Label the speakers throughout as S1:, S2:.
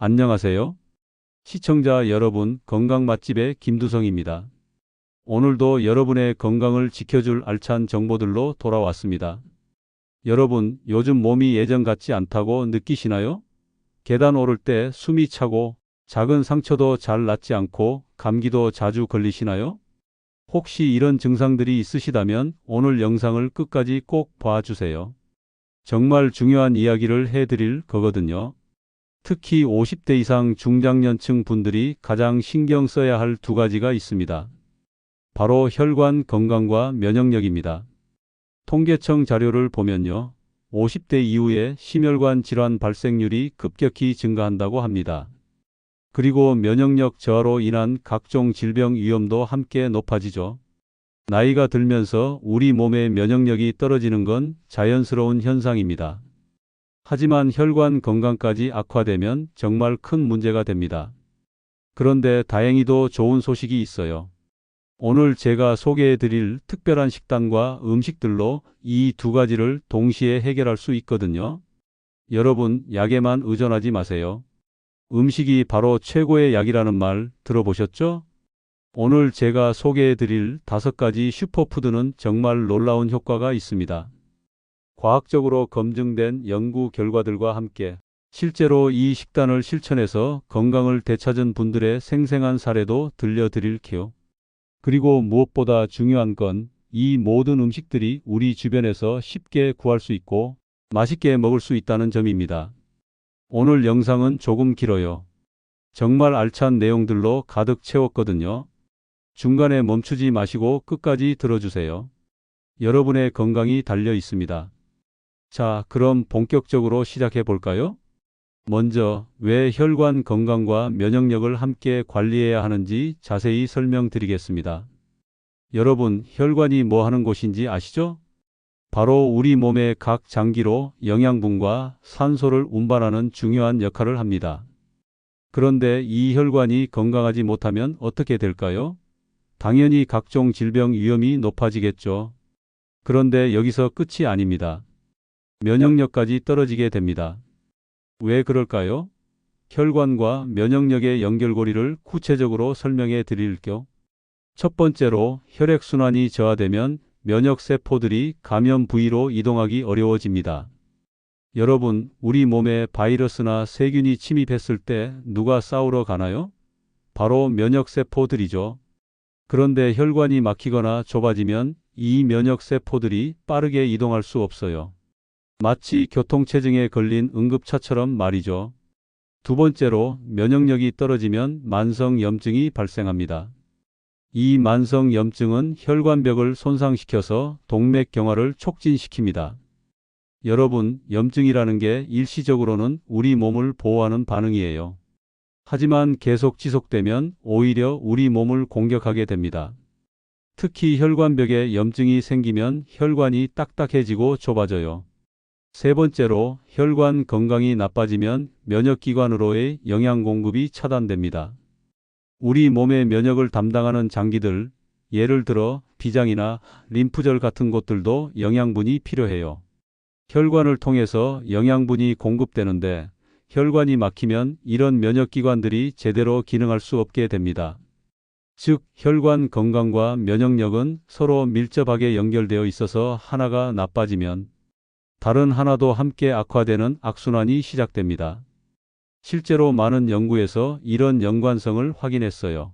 S1: 안녕하세요. 시청자 여러분, 건강 맛집의 김두성입니다. 오늘도 여러분의 건강을 지켜줄 알찬 정보들로 돌아왔습니다. 여러분, 요즘 몸이 예전 같지 않다고 느끼시나요? 계단 오를 때 숨이 차고 작은 상처도 잘 낫지 않고 감기도 자주 걸리시나요? 혹시 이런 증상들이 있으시다면 오늘 영상을 끝까지 꼭 봐주세요. 정말 중요한 이야기를 해드릴 거거든요. 특히 50대 이상 중장년층 분들이 가장 신경 써야 할 두 가지가 있습니다. 바로 혈관 건강과 면역력입니다. 통계청 자료를 보면요. 50대 이후에 심혈관 질환 발생률이 급격히 증가한다고 합니다. 그리고 면역력 저하로 인한 각종 질병 위험도 함께 높아지죠. 나이가 들면서 우리 몸의 면역력이 떨어지는 건 자연스러운 현상입니다. 하지만 혈관 건강까지 악화되면 정말 큰 문제가 됩니다. 그런데 다행히도 좋은 소식이 있어요. 오늘 제가 소개해 드릴 특별한 식단과 음식들로 이 두 가지를 동시에 해결할 수 있거든요. 여러분, 약에만 의존하지 마세요. 음식이 바로 최고의 약이라는 말 들어보셨죠? 오늘 제가 소개해 드릴 5가지 슈퍼푸드는 정말 놀라운 효과가 있습니다. 과학적으로 검증된 연구 결과들과 함께 실제로 이 식단을 실천해서 건강을 되찾은 분들의 생생한 사례도 들려드릴게요. 그리고 무엇보다 중요한 건 이 모든 음식들이 우리 주변에서 쉽게 구할 수 있고 맛있게 먹을 수 있다는 점입니다. 오늘 영상은 조금 길어요. 정말 알찬 내용들로 가득 채웠거든요. 중간에 멈추지 마시고 끝까지 들어주세요. 여러분의 건강이 달려 있습니다. 자, 그럼 본격적으로 시작해 볼까요? 먼저 왜 혈관 건강과 면역력을 함께 관리해야 하는지 자세히 설명드리겠습니다. 여러분, 혈관이 뭐 하는 곳인지 아시죠? 바로 우리 몸의 각 장기로 영양분과 산소를 운반하는 중요한 역할을 합니다. 그런데 이 혈관이 건강하지 못하면 어떻게 될까요? 당연히 각종 질병 위험이 높아지겠죠. 그런데 여기서 끝이 아닙니다. 면역력까지 떨어지게 됩니다. 왜 그럴까요? 혈관과 면역력의 연결고리를 구체적으로 설명해 드릴게요. 첫 번째로 혈액순환이 저하되면 면역세포들이 감염 부위로 이동하기 어려워집니다. 여러분, 우리 몸에 바이러스나 세균이 침입했을 때 누가 싸우러 가나요? 바로 면역세포들이죠. 그런데 혈관이 막히거나 좁아지면 이 면역세포들이 빠르게 이동할 수 없어요. 마치 교통체증에 걸린 응급차처럼 말이죠. 두 번째로 면역력이 떨어지면 만성염증이 발생합니다. 이 만성염증은 혈관벽을 손상시켜서 동맥경화를 촉진시킵니다. 여러분, 염증이라는 게 일시적으로는 우리 몸을 보호하는 반응이에요. 하지만 계속 지속되면 오히려 우리 몸을 공격하게 됩니다. 특히 혈관벽에 염증이 생기면 혈관이 딱딱해지고 좁아져요. 세 번째로 혈관 건강이 나빠지면 면역기관으로의 영양 공급이 차단됩니다. 우리 몸의 면역을 담당하는 장기들, 예를 들어 비장이나 림프절 같은 곳들도 영양분이 필요해요. 혈관을 통해서 영양분이 공급되는데 혈관이 막히면 이런 면역기관들이 제대로 기능할 수 없게 됩니다. 즉, 혈관 건강과 면역력은 서로 밀접하게 연결되어 있어서 하나가 나빠지면 다른 하나도 함께 악화되는 악순환이 시작됩니다. 실제로 많은 연구에서 이런 연관성을 확인했어요.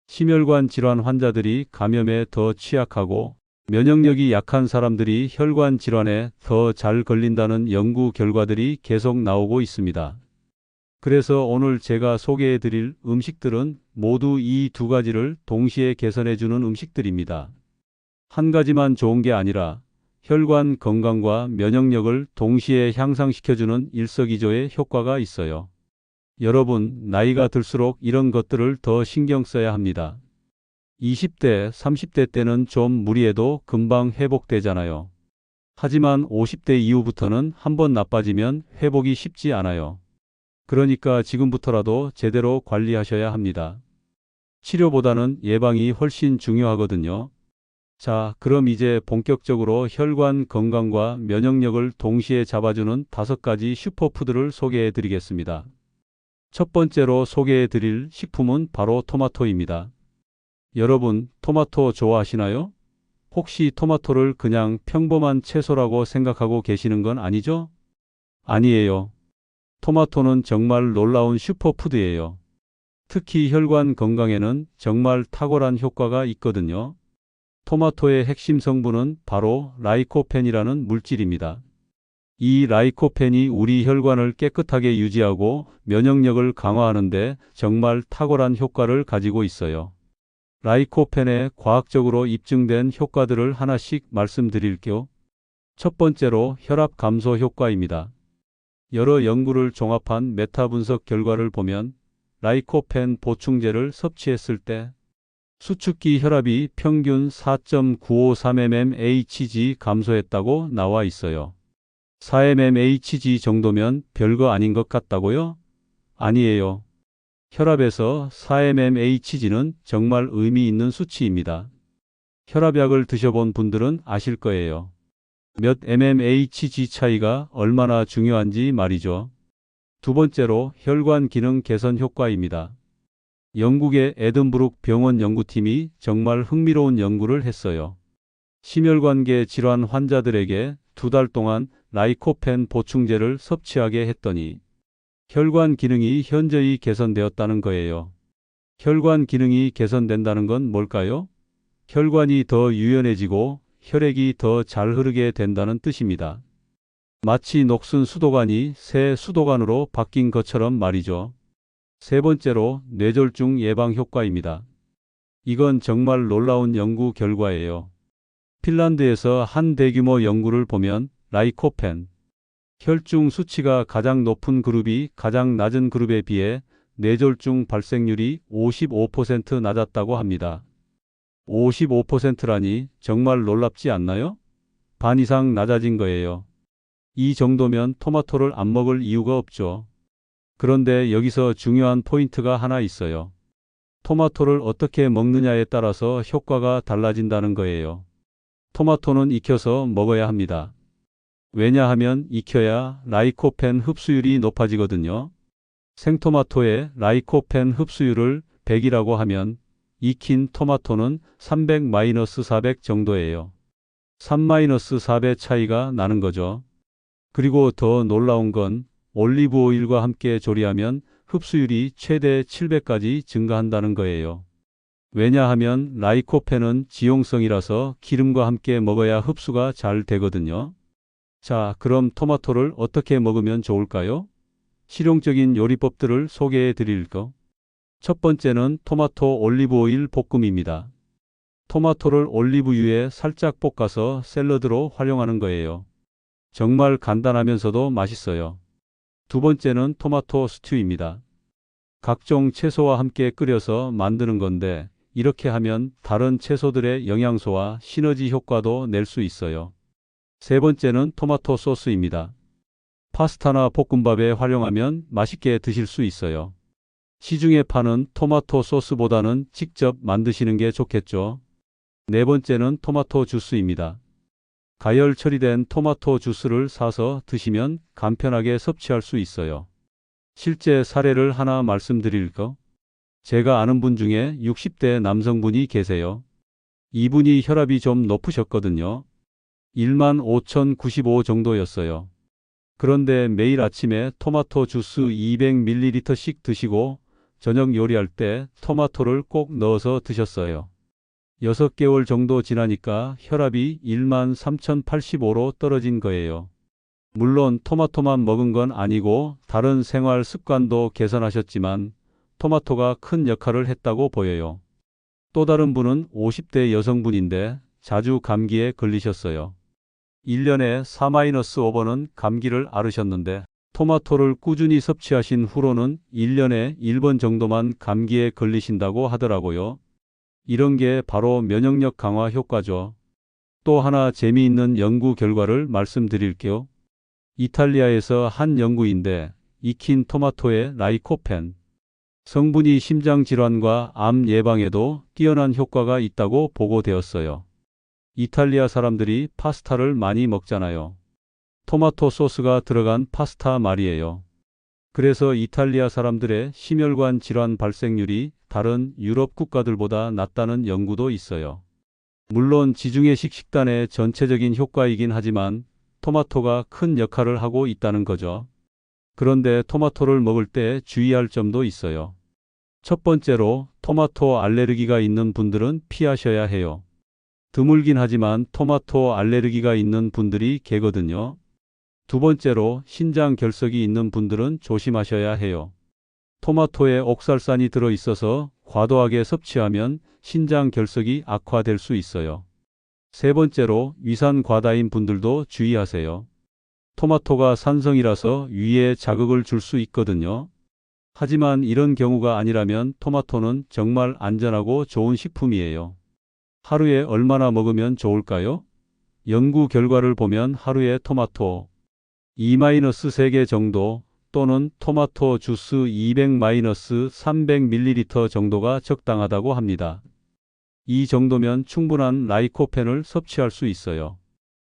S1: 심혈관 질환 환자들이 감염에 더 취약하고 면역력이 약한 사람들이 혈관 질환에 더 잘 걸린다는 연구 결과들이 계속 나오고 있습니다. 그래서 오늘 제가 소개해 드릴 음식들은 모두 이 두 가지를 동시에 개선해 주는 음식들입니다. 한 가지만 좋은 게 아니라 혈관 건강과 면역력을 동시에 향상시켜주는 일석이조의 효과가 있어요. 여러분, 나이가 들수록 이런 것들을 더 신경 써야 합니다. 20대, 30대 때는 좀 무리해도 금방 회복되잖아요. 하지만 50대 이후부터는 한번 나빠지면 회복이 쉽지 않아요. 그러니까 지금부터라도 제대로 관리하셔야 합니다. 치료보다는 예방이 훨씬 중요하거든요. 자, 그럼 이제 본격적으로 혈관 건강과 면역력을 동시에 잡아주는 5가지 슈퍼푸드를 소개해 드리겠습니다. 첫 번째로 소개해 드릴 식품은 바로 토마토입니다. 여러분, 토마토 좋아하시나요? 혹시 토마토를 그냥 평범한 채소라고 생각하고 계시는 건 아니죠? 아니에요. 토마토는 정말 놀라운 슈퍼푸드예요. 특히 혈관 건강에는 정말 탁월한 효과가 있거든요. 토마토의 핵심 성분은 바로 라이코펜이라는 물질입니다. 이 라이코펜이 우리 혈관을 깨끗하게 유지하고 면역력을 강화하는데 정말 탁월한 효과를 가지고 있어요. 라이코펜의 과학적으로 입증된 효과들을 하나씩 말씀드릴게요. 첫 번째로 혈압 감소 효과입니다. 여러 연구를 종합한 메타 분석 결과를 보면 라이코펜 보충제를 섭취했을 때 수축기 혈압이 평균 4.953mmHg 감소했다고 나와 있어요. 4mmHg 정도면 별거 아닌 것 같다고요? 아니에요. 혈압에서 4mmHg는 정말 의미 있는 수치입니다. 혈압약을 드셔본 분들은 아실 거예요. 몇 mmHg 차이가 얼마나 중요한지 말이죠. 두 번째로 혈관 기능 개선 효과입니다. 영국의 에든부룩 병원 연구팀이 정말 흥미로운 연구를 했어요. 심혈관계 질환 환자들에게 2달 동안 라이코펜 보충제를 섭취하게 했더니 혈관 기능이 현저히 개선되었다는 거예요. 혈관 기능이 개선된다는 건 뭘까요? 혈관이 더 유연해지고 혈액이 더 잘 흐르게 된다는 뜻입니다. 마치 녹슨 수도관이 새 수도관으로 바뀐 것처럼 말이죠. 세 번째로 뇌졸중 예방 효과입니다. 이건 정말 놀라운 연구 결과예요. 핀란드에서 한 대규모 연구를 보면 라이코펜, 혈중 수치가 가장 높은 그룹이 가장 낮은 그룹에 비해 뇌졸중 발생률이 55% 낮았다고 합니다. 55%라니 정말 놀랍지 않나요? 반 이상 낮아진 거예요. 이 정도면 토마토를 안 먹을 이유가 없죠. 그런데 여기서 중요한 포인트가 하나 있어요. 토마토를 어떻게 먹느냐에 따라서 효과가 달라진다는 거예요. 토마토는 익혀서 먹어야 합니다. 왜냐하면 익혀야 라이코펜 흡수율이 높아지거든요. 생토마토의 라이코펜 흡수율을 100이라고 하면 익힌 토마토는 300-400 정도예요. 3-4배 차이가 나는 거죠. 그리고 더 놀라운 건 올리브 오일과 함께 조리하면 흡수율이 최대 7배까지 증가한다는 거예요. 왜냐하면 라이코펜은 지용성이라서 기름과 함께 먹어야 흡수가 잘 되거든요. 자, 그럼 토마토를 어떻게 먹으면 좋을까요? 실용적인 요리법들을 소개해 드릴까? 첫 번째는 토마토 올리브 오일 볶음입니다. 토마토를 올리브유에 살짝 볶아서 샐러드로 활용하는 거예요. 정말 간단하면서도 맛있어요. 두 번째는 토마토 스튜입니다. 각종 채소와 함께 끓여서 만드는 건데 이렇게 하면 다른 채소들의 영양소와 시너지 효과도 낼 수 있어요. 세 번째는 토마토 소스입니다. 파스타나 볶음밥에 활용하면 맛있게 드실 수 있어요. 시중에 파는 토마토 소스보다는 직접 만드시는 게 좋겠죠. 네 번째는 토마토 주스입니다. 가열 처리된 토마토 주스를 사서 드시면 간편하게 섭취할 수 있어요. 실제 사례를 하나 말씀드릴까? 제가 아는 분 중에 60대 남성분이 계세요. 이분이 혈압이 좀 높으셨거든요. 15,095 정도였어요. 그런데 매일 아침에 토마토 주스 200ml씩 드시고 저녁 요리할 때 토마토를 꼭 넣어서 드셨어요. 6개월 정도 지나니까 혈압이 13,085로 떨어진 거예요. 물론 토마토만 먹은 건 아니고 다른 생활 습관도 개선하셨지만 토마토가 큰 역할을 했다고 보여요. 또 다른 분은 50대 여성분인데 자주 감기에 걸리셨어요. 1년에 4-5번은 감기를 앓으셨는데 토마토를 꾸준히 섭취하신 후로는 1년에 1번 정도만 감기에 걸리신다고 하더라고요. 이런 게 바로 면역력 강화 효과죠. 또 하나 재미있는 연구 결과를 말씀드릴게요. 이탈리아에서 한 연구인데 익힌 토마토의 라이코펜 성분이 심장 질환과 암 예방에도 뛰어난 효과가 있다고 보고되었어요. 이탈리아 사람들이 파스타를 많이 먹잖아요. 토마토 소스가 들어간 파스타 말이에요. 그래서 이탈리아 사람들의 심혈관 질환 발생률이 다른 유럽 국가들보다 낮다는 연구도 있어요. 물론 지중해식 식단의 전체적인 효과이긴 하지만 토마토가 큰 역할을 하고 있다는 거죠. 그런데 토마토를 먹을 때 주의할 점도 있어요. 첫 번째로 토마토 알레르기가 있는 분들은 피하셔야 해요. 드물긴 하지만 토마토 알레르기가 있는 분들이 계거든요. 두 번째로 신장 결석이 있는 분들은 조심하셔야 해요. 토마토에 옥살산이 들어 있어서 과도하게 섭취하면 신장 결석이 악화될 수 있어요. 세 번째로 위산 과다인 분들도 주의하세요. 토마토가 산성이라서 위에 자극을 줄 수 있거든요. 하지만 이런 경우가 아니라면 토마토는 정말 안전하고 좋은 식품이에요. 하루에 얼마나 먹으면 좋을까요? 연구 결과를 보면 하루에 토마토 2-3개 정도 또는 토마토 주스 200-300ml 정도가 적당하다고 합니다. 이 정도면 충분한 라이코펜을 섭취할 수 있어요.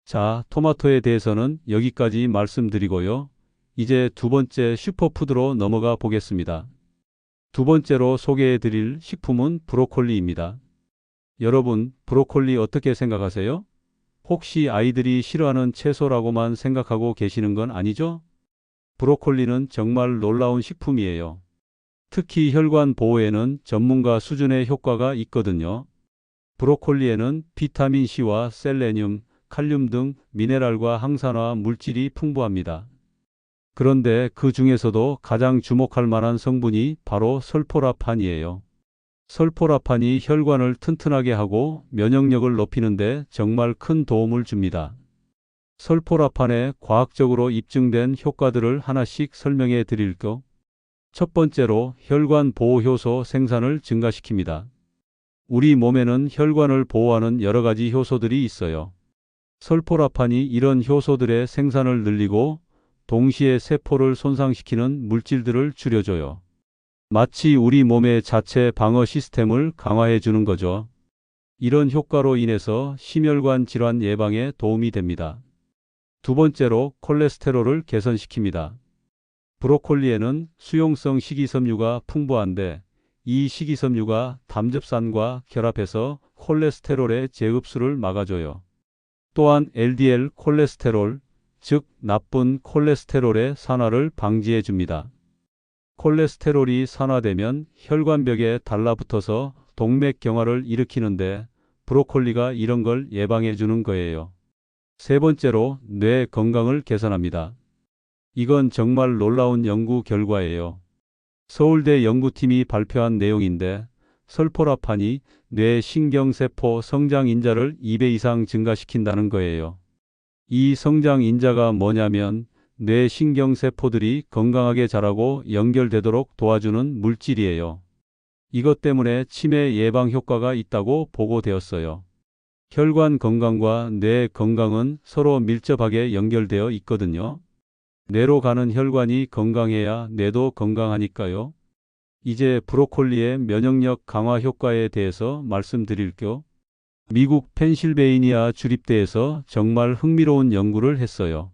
S1: 자, 토마토에 대해서는 여기까지 말씀드리고요. 이제 두 번째 슈퍼푸드로 넘어가 보겠습니다. 두 번째로 소개해 드릴 식품은 브로콜리입니다. 여러분, 브로콜리 어떻게 생각하세요? 혹시 아이들이 싫어하는 채소라고만 생각하고 계시는 건 아니죠? 브로콜리는 정말 놀라운 식품이에요. 특히 혈관 보호에는 전문가 수준의 효과가 있거든요. 브로콜리에는 비타민C와 셀레늄, 칼륨 등 미네랄과 항산화 물질이 풍부합니다. 그런데 그 중에서도 가장 주목할 만한 성분이 바로 설포라판이에요. 설포라판이 혈관을 튼튼하게 하고 면역력을 높이는데 정말 큰 도움을 줍니다. 설포라판의 과학적으로 입증된 효과들을 하나씩 설명해 드릴게요. 첫 번째로 혈관 보호 효소 생산을 증가시킵니다. 우리 몸에는 혈관을 보호하는 여러 가지 효소들이 있어요. 설포라판이 이런 효소들의 생산을 늘리고 동시에 세포를 손상시키는 물질들을 줄여줘요. 마치 우리 몸의 자체 방어 시스템을 강화해 주는 거죠. 이런 효과로 인해서 심혈관 질환 예방에 도움이 됩니다. 두 번째로 콜레스테롤을 개선시킵니다. 브로콜리에는 수용성 식이섬유가 풍부한데 이 식이섬유가 담즙산과 결합해서 콜레스테롤의 재흡수를 막아줘요. 또한 LDL 콜레스테롤, 즉 나쁜 콜레스테롤의 산화를 방지해 줍니다. 콜레스테롤이 산화되면 혈관벽에 달라붙어서 동맥경화를 일으키는데 브로콜리가 이런 걸 예방해 주는 거예요. 세 번째로 뇌 건강을 개선합니다. 이건 정말 놀라운 연구 결과예요. 서울대 연구팀이 발표한 내용인데 설포라판이 뇌 신경세포 성장인자를 2배 이상 증가시킨다는 거예요. 이 성장인자가 뭐냐면 뇌 신경세포들이 건강하게 자라고 연결되도록 도와주는 물질이에요. 이것 때문에 치매 예방 효과가 있다고 보고되었어요. 혈관 건강과 뇌 건강은 서로 밀접하게 연결되어 있거든요. 뇌로 가는 혈관이 건강해야 뇌도 건강하니까요. 이제 브로콜리의 면역력 강화 효과에 대해서 말씀드릴게요. 미국 펜실베이니아 주립대에서 정말 흥미로운 연구를 했어요.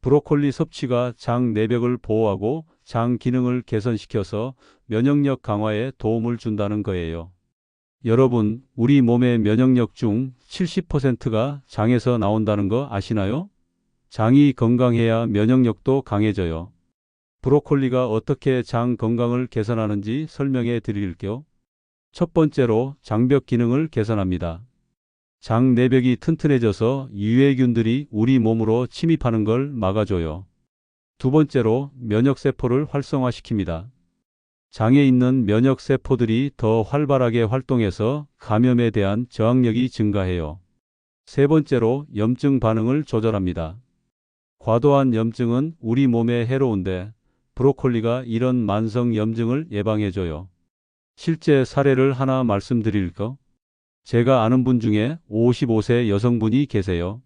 S1: 브로콜리 섭취가 장 내벽을 보호하고 장 기능을 개선시켜서 면역력 강화에 도움을 준다는 거예요. 여러분, 우리 몸의 면역력 중 70%가 장에서 나온다는 거 아시나요? 장이 건강해야 면역력도 강해져요. 브로콜리가 어떻게 장 건강을 개선하는지 설명해 드릴게요. 첫 번째로 장벽 기능을 개선합니다. 장 내벽이 튼튼해져서 유해균들이 우리 몸으로 침입하는 걸 막아줘요. 두 번째로 면역세포를 활성화시킵니다. 장에 있는 면역세포들이 더 활발하게 활동해서 감염에 대한 저항력이 증가해요. 세 번째로 염증 반응을 조절합니다. 과도한 염증은 우리 몸에 해로운데 브로콜리가 이런 만성 염증을 예방해줘요. 실제 사례를 하나 말씀드릴까? 제가 아는 분 중에 55세 여성분이 계세요.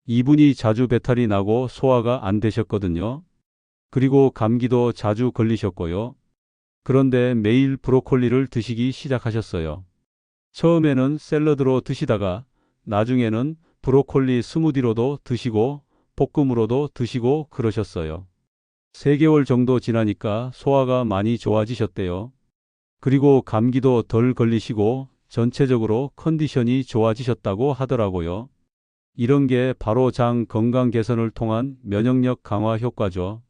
S1: 이분이 자주 배탈이 나고 소화가 안 되셨거든요. 그리고 감기도 자주 걸리셨고요. 그런데 매일 브로콜리를 드시기 시작하셨어요. 처음에는 샐러드로 드시다가 나중에는 브로콜리 스무디로도 드시고 볶음으로도 드시고 그러셨어요. 3개월 정도 지나니까 소화가 많이 좋아지셨대요. 그리고 감기도 덜 걸리시고 전체적으로 컨디션이 좋아지셨다고 하더라고요. 이런 게 바로 장 건강 개선을 통한 면역력 강화 효과죠.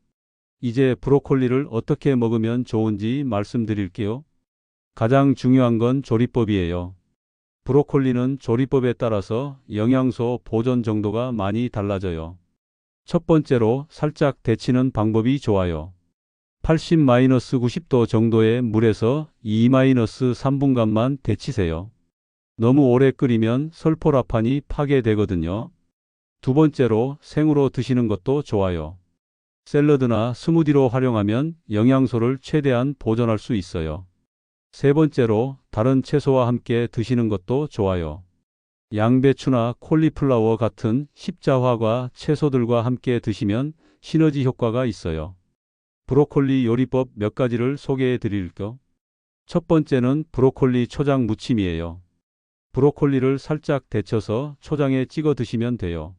S1: 이제 브로콜리를 어떻게 먹으면 좋은지 말씀드릴게요. 가장 중요한 건 조리법이에요. 브로콜리는 조리법에 따라서 영양소 보존 정도가 많이 달라져요. 첫 번째로 살짝 데치는 방법이 좋아요. 80-90도 정도의 물에서 2-3분간만 데치세요. 너무 오래 끓이면 설포라판이 파괴되거든요. 두 번째로 생으로 드시는 것도 좋아요. 샐러드나 스무디로 활용하면 영양소를 최대한 보존할 수 있어요. 세 번째로 다른 채소와 함께 드시는 것도 좋아요. 양배추나 콜리플라워 같은 십자화과 채소들과 함께 드시면 시너지 효과가 있어요. 브로콜리 요리법 몇 가지를 소개해 드릴게요. 첫 번째는 브로콜리 초장 무침이에요. 브로콜리를 살짝 데쳐서 초장에 찍어 드시면 돼요.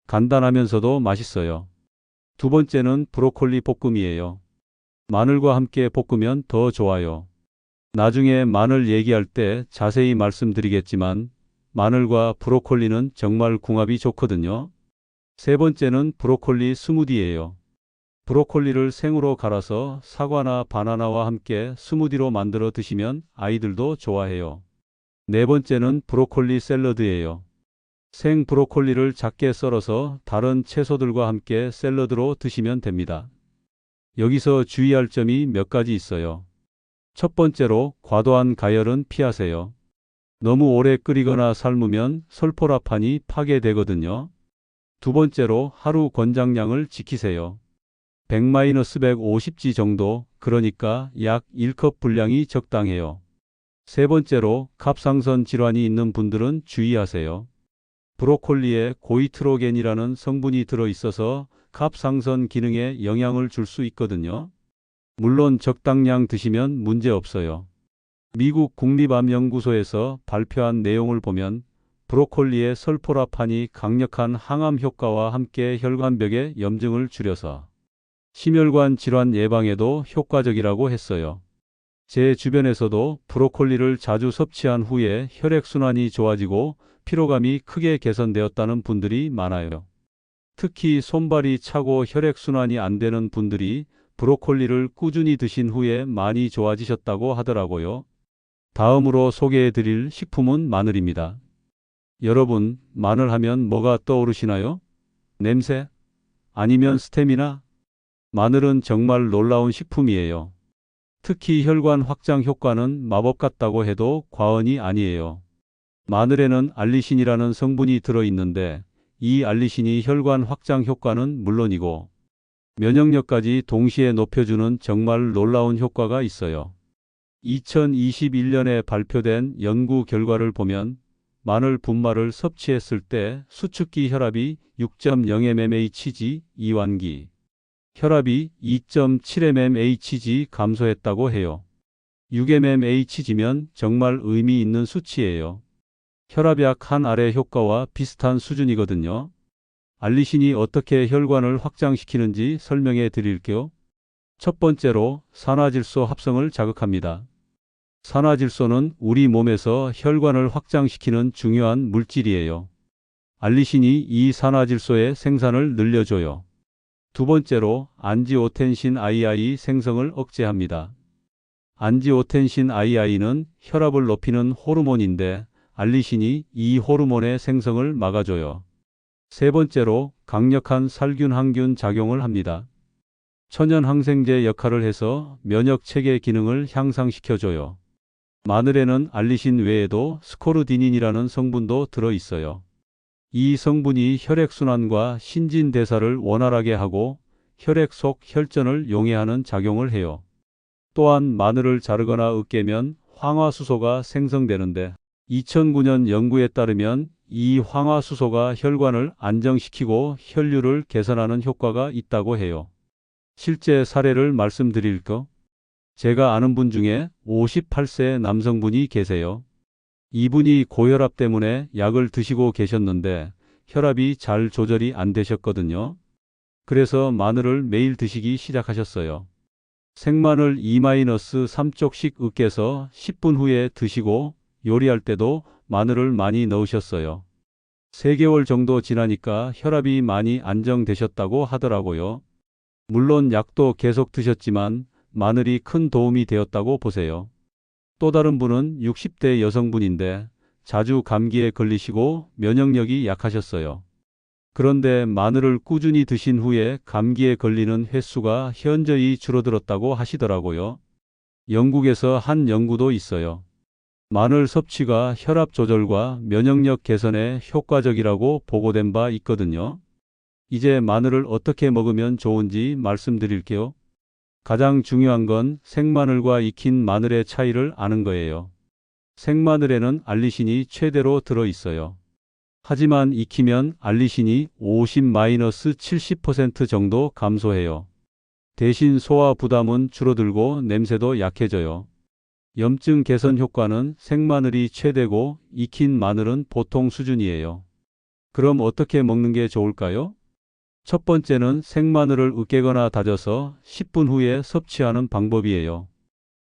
S1: 간단하면서도 맛있어요. 두 번째는 브로콜리 볶음이에요. 마늘과 함께 볶으면 더 좋아요. 나중에 마늘 얘기할 때 자세히 말씀드리겠지만 마늘과 브로콜리는 정말 궁합이 좋거든요. 세 번째는 브로콜리 스무디예요. 브로콜리를 생으로 갈아서 사과나 바나나와 함께 스무디로 만들어 드시면 아이들도 좋아해요. 네 번째는 브로콜리 샐러드예요. 생 브로콜리를 작게 썰어서 다른 채소들과 함께 샐러드로 드시면 됩니다. 여기서 주의할 점이 몇 가지 있어요. 첫 번째로 과도한 가열은 피하세요. 너무 오래 끓이거나 삶으면 설포라판이 파괴되거든요. 두 번째로 하루 권장량을 지키세요. 100-150g 정도, 그러니까 약 1컵 분량이 적당해요. 세 번째로 갑상선 질환이 있는 분들은 주의하세요. 브로콜리에 고이트로겐이라는 성분이 들어있어서 갑상선 기능에 영향을 줄 수 있거든요. 물론 적당량 드시면 문제 없어요. 미국 국립암연구소에서 발표한 내용을 보면 브로콜리의 설포라판이 강력한 항암 효과와 함께 혈관벽의 염증을 줄여서 심혈관 질환 예방에도 효과적이라고 했어요. 제 주변에서도 브로콜리를 자주 섭취한 후에 혈액순환이 좋아지고 피로감이 크게 개선되었다는 분들이 많아요. 특히 손발이 차고 혈액순환이 안 되는 분들이 브로콜리를 꾸준히 드신 후에 많이 좋아지셨다고 하더라고요. 다음으로 소개해 드릴 식품은 마늘입니다. 여러분, 마늘 하면 뭐가 떠오르시나요? 냄새? 아니면 스테미나? 마늘은 정말 놀라운 식품이에요. 특히 혈관 확장 효과는 마법 같다고 해도 과언이 아니에요. 마늘에는 알리신이라는 성분이 들어있는데 이 알리신이 혈관 확장 효과는 물론이고 면역력까지 동시에 높여주는 정말 놀라운 효과가 있어요. 2021년에 발표된 연구 결과를 보면 마늘 분말을 섭취했을 때 수축기 혈압이 6.0mmHg 이완기 혈압이 2.7mmHg 감소했다고 해요. 6mmHg면 정말 의미 있는 수치예요. 혈압약 한 알의 효과와 비슷한 수준이거든요. 알리신이 어떻게 혈관을 확장시키는지 설명해 드릴게요. 첫 번째로 산화질소 합성을 자극합니다. 산화질소는 우리 몸에서 혈관을 확장시키는 중요한 물질이에요. 알리신이 이 산화질소의 생산을 늘려줘요. 두 번째로 안지오텐신 II 생성을 억제합니다. 안지오텐신 II는 혈압을 높이는 호르몬인데 알리신이 이 호르몬의 생성을 막아줘요. 세 번째로 강력한 살균 항균 작용을 합니다. 천연 항생제 역할을 해서 면역 체계 기능을 향상시켜줘요. 마늘에는 알리신 외에도 스코르디닌이라는 성분도 들어있어요. 이 성분이 혈액순환과 신진대사를 원활하게 하고 혈액 속 혈전을 용해하는 작용을 해요. 또한 마늘을 자르거나 으깨면 황화수소가 생성되는데 2009년 연구에 따르면 이 황화수소가 혈관을 안정시키고 혈류를 개선하는 효과가 있다고 해요. 실제 사례를 말씀드릴까? 제가 아는 분 중에 58세 남성분이 계세요. 이분이 고혈압 때문에 약을 드시고 계셨는데 혈압이 잘 조절이 안 되셨거든요. 그래서 마늘을 매일 드시기 시작하셨어요. 생마늘 2-3쪽씩 으깨서 10분 후에 드시고 요리할 때도 마늘을 많이 넣으셨어요. 3개월 정도 지나니까 혈압이 많이 안정되셨다고 하더라고요. 물론 약도 계속 드셨지만 마늘이 큰 도움이 되었다고 보세요. 또 다른 분은 60대 여성분인데 자주 감기에 걸리시고 면역력이 약하셨어요. 그런데 마늘을 꾸준히 드신 후에 감기에 걸리는 횟수가 현저히 줄어들었다고 하시더라고요. 영국에서 한 연구도 있어요. 마늘 섭취가 혈압 조절과 면역력 개선에 효과적이라고 보고된 바 있거든요. 이제 마늘을 어떻게 먹으면 좋은지 말씀드릴게요. 가장 중요한 건 생마늘과 익힌 마늘의 차이를 아는 거예요. 생마늘에는 알리신이 최대로 들어 있어요. 하지만 익히면 알리신이 50-70% 정도 감소해요. 대신 소화 부담은 줄어들고 냄새도 약해져요. 염증 개선 효과는 생마늘이 최대고 익힌 마늘은 보통 수준이에요. 그럼 어떻게 먹는 게 좋을까요? 첫 번째는 생마늘을 으깨거나 다져서 10분 후에 섭취하는 방법이에요.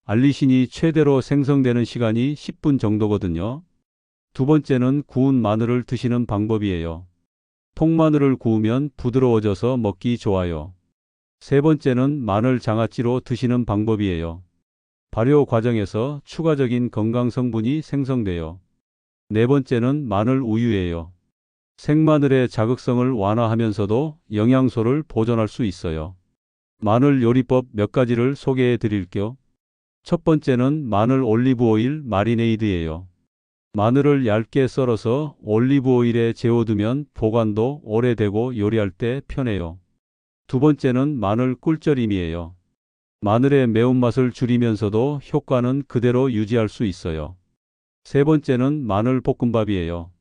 S1: 알리신이 최대로 생성되는 시간이 10분 정도거든요. 두 번째는 구운 마늘을 드시는 방법이에요. 통마늘을 구우면 부드러워져서 먹기 좋아요. 세 번째는 마늘 장아찌로 드시는 방법이에요. 발효 과정에서 추가적인 건강 성분이 생성돼요. 네 번째는 마늘 우유예요. 생마늘의 자극성을 완화하면서도 영양소를 보존할 수 있어요. 마늘 요리법 몇 가지를 소개해 드릴게요. 첫 번째는 마늘 올리브 오일 마리네이드예요. 마늘을 얇게 썰어서 올리브 오일에 재워두면 보관도 오래되고 요리할 때 편해요. 두 번째는 마늘 꿀절임이에요. 마늘의 매운맛을 줄이면서도 효과는 그대로 유지할 수 있어요. 세 번째는 마늘 볶음밥이에요.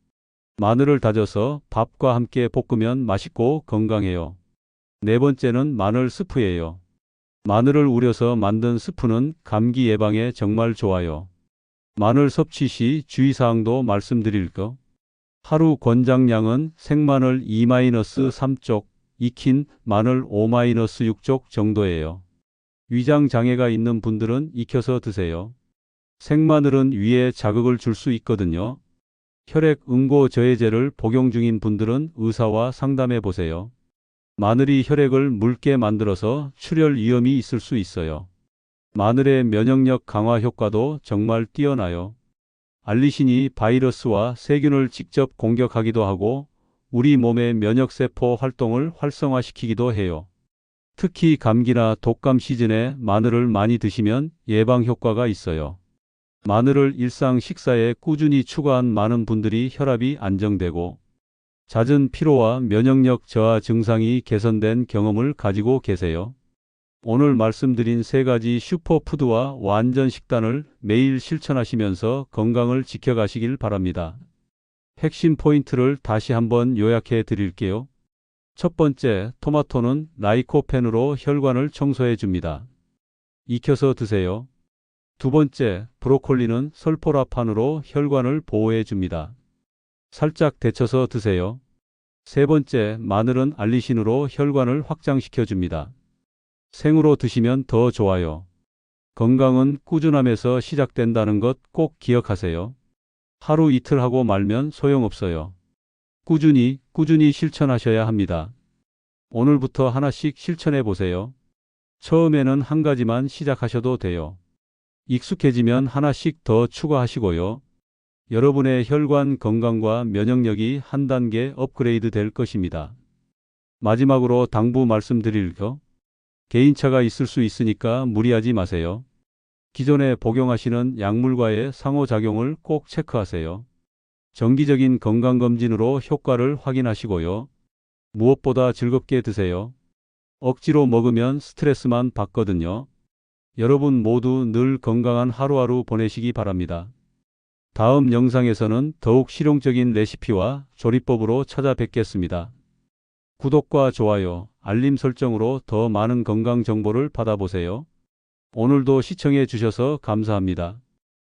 S1: 마늘을 다져서 밥과 함께 볶으면 맛있고 건강해요. 네 번째는 마늘 스프예요. 마늘을 우려서 만든 스프는 감기 예방에 정말 좋아요. 마늘 섭취 시 주의사항도 말씀드릴게요. 하루 권장량은 생마늘 2-3쪽, 익힌 마늘 5-6쪽 정도예요. 위장 장애가 있는 분들은 익혀서 드세요. 생마늘은 위에 자극을 줄 수 있거든요. 혈액 응고 저해제를 복용 중인 분들은 의사와 상담해 보세요. 마늘이 혈액을 묽게 만들어서 출혈 위험이 있을 수 있어요. 마늘의 면역력 강화 효과도 정말 뛰어나요. 알리신이 바이러스와 세균을 직접 공격하기도 하고 우리 몸의 면역세포 활동을 활성화시키기도 해요. 특히 감기나 독감 시즌에 마늘을 많이 드시면 예방 효과가 있어요. 마늘을 일상 식사에 꾸준히 추가한 많은 분들이 혈압이 안정되고 잦은 피로와 면역력 저하 증상이 개선된 경험을 가지고 계세요. 오늘 말씀드린 3가지 슈퍼푸드와 완전 식단을 매일 실천하시면서 건강을 지켜가시길 바랍니다. 핵심 포인트를 다시 한번 요약해 드릴게요. 첫 번째, 토마토는 라이코펜으로 혈관을 청소해 줍니다. 익혀서 드세요. 두 번째, 브로콜리는 설포라판으로 혈관을 보호해 줍니다. 살짝 데쳐서 드세요. 세 번째, 마늘은 알리신으로 혈관을 확장시켜 줍니다. 생으로 드시면 더 좋아요. 건강은 꾸준함에서 시작된다는 것 꼭 기억하세요. 하루 이틀 하고 말면 소용없어요. 꾸준히 실천하셔야 합니다. 오늘부터 하나씩 실천해 보세요. 처음에는 한 가지만 시작하셔도 돼요. 익숙해지면 하나씩 더 추가하시고요. 여러분의 혈관 건강과 면역력이 한 단계 업그레이드 될 것입니다. 마지막으로 당부 말씀드릴게요. 개인차가 있을 수 있으니까 무리하지 마세요. 기존에 복용하시는 약물과의 상호작용을 꼭 체크하세요. 정기적인 건강검진으로 효과를 확인하시고요. 무엇보다 즐겁게 드세요. 억지로 먹으면 스트레스만 받거든요. 여러분 모두 늘 건강한 하루하루 보내시기 바랍니다. 다음 영상에서는 더욱 실용적인 레시피와 조리법으로 찾아뵙겠습니다. 구독과 좋아요, 알림 설정으로 더 많은 건강 정보를 받아보세요. 오늘도 시청해 주셔서 감사합니다.